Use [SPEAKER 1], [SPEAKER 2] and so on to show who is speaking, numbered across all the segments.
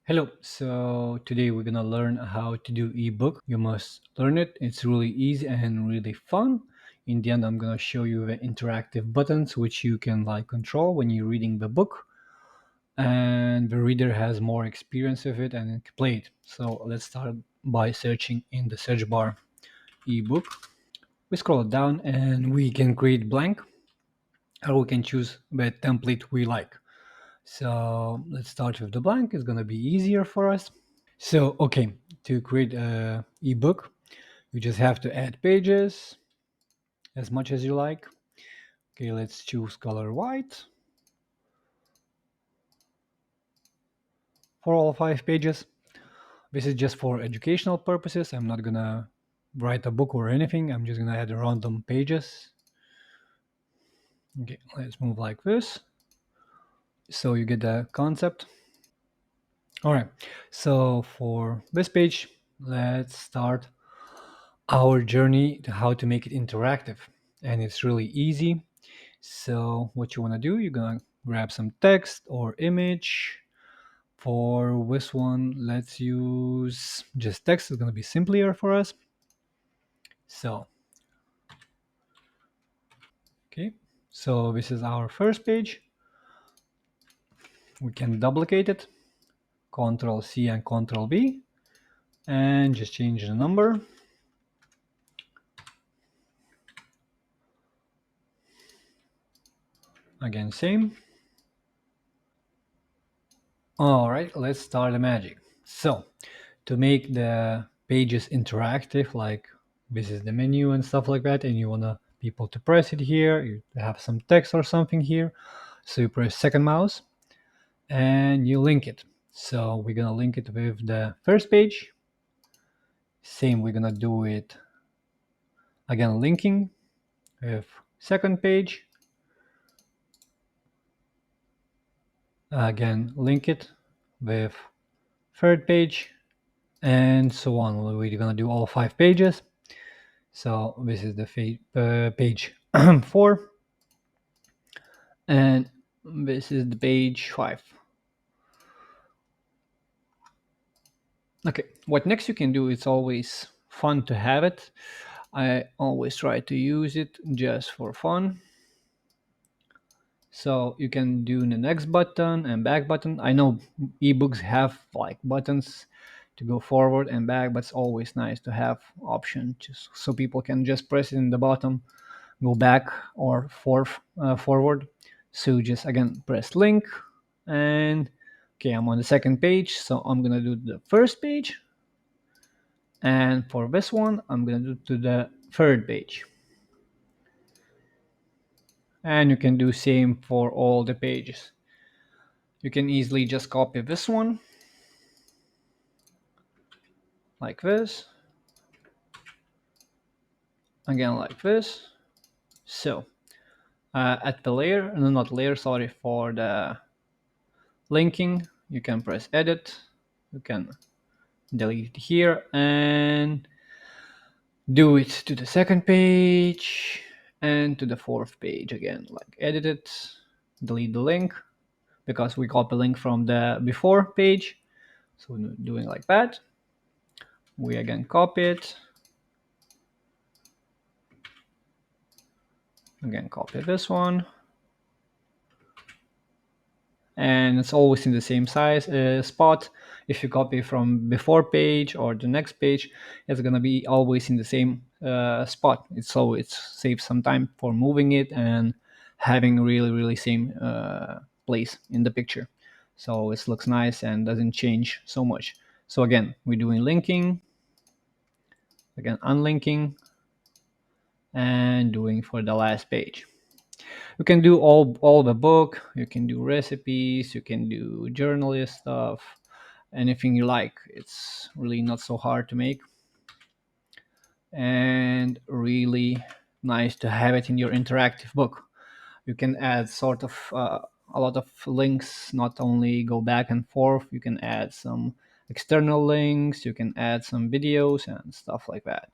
[SPEAKER 1] Hello, so today we're gonna learn how to do ebook. You must learn it. It's really easy and really fun. In the end, I'm gonna show you the interactive buttons which you can control when you're reading the book, and the reader has more experience of it and can play it. So let's start by searching in the search bar ebook. We scroll down and we can create blank, or we can choose the template we like. So let's start with the blank. It's gonna be easier for us. So, okay, to create a ebook, you just have to add pages as much as you like. Okay, let's choose color white for all 5 pages. This is just for educational purposes. I'm not gonna write a book or anything. I'm just gonna add random pages. Okay, let's move like this. So you get the concept. All right, so for this page, let's start our journey to how to make it interactive. And it's really easy. So what you want to do, you're gonna grab some text or image. For this one, let's use just text. It's gonna be simpler for us. So, okay. So this is our first page. We can duplicate it, Control C and Control V, and just change the number. Again, same. All right, let's start the magic. So, to make the pages interactive, like this is the menu and stuff like that, and you wanna people to press it here, you have some text or something here. So you press second mouse and you link it. So we're gonna link it with the first page. Same, we're gonna do it again, linking with second page. Again, link it with third page, and so on. We're gonna do all 5 pages. So this is the page 4, and this is the page 5. Okay, what next you can do, it's always fun to have it. I always try to use it just for fun. So you can do the next button and back button. I know ebooks have like buttons to go forward and back, but it's always nice to have option just so people can just press it in the bottom, go back or forward. So just again press link, and okay, I'm on the second page, so I'm gonna do the first page, and for this one I'm gonna do to the third page, and you can do same for all the pages. You can easily just copy this one like this, again like this. So at the layer, no, not layer, sorry, for the linking, you can press edit, you can delete it here and do it to the second page and to the fourth page again, like edit it, delete the link because we copy link from the before page. So doing like that, we again copy it, again copy this one, and it's always in the same size spot. If you copy from before page or the next page, it's gonna be always in the same spot. It saves some time for moving it and having really same place in the picture. So it looks nice and doesn't change so much. So again, we're doing linking, again unlinking, and doing for the last page. You can do all the book, you can do recipes, you can do journalist stuff, anything you like. It's really not so hard to make and really nice to have it in your interactive book. You can add sort of a lot of links, not only go back and forth. You can add some external links, you can add some videos and stuff like that,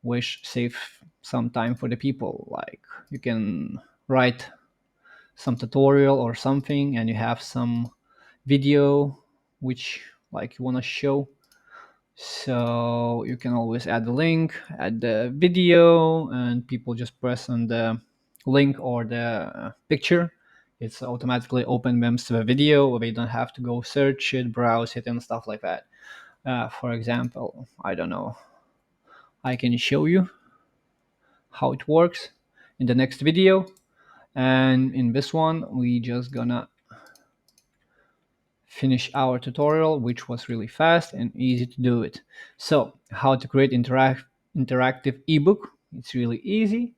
[SPEAKER 1] which save some time for the people. Like you can write some tutorial or something and you have some video which like you want to show. So you can always add the link, add the video, and people just press on the link or the picture. It's automatically open them to the video. They don't have to go search it, browse it, and stuff like that. For example, I don't know. I can show you how it works in the next video. And in this one, we just gonna finish our tutorial, which was really fast and easy to do it. So how to create interactive ebook. It's really easy.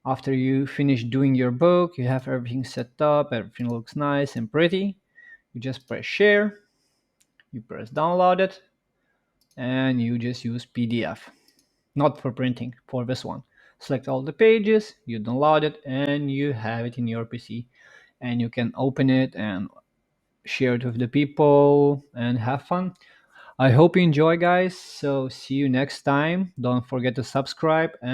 [SPEAKER 1] After you finish doing your book, you have everything set up, everything looks nice and pretty. You just press share, you press download it, and you just use PDF. Not for printing, for this one. Select all the pages, you download it, and you have it in your PC. And you can open it and share it with the people and have fun. I hope you enjoy, guys. So see you next time. Don't forget to subscribe and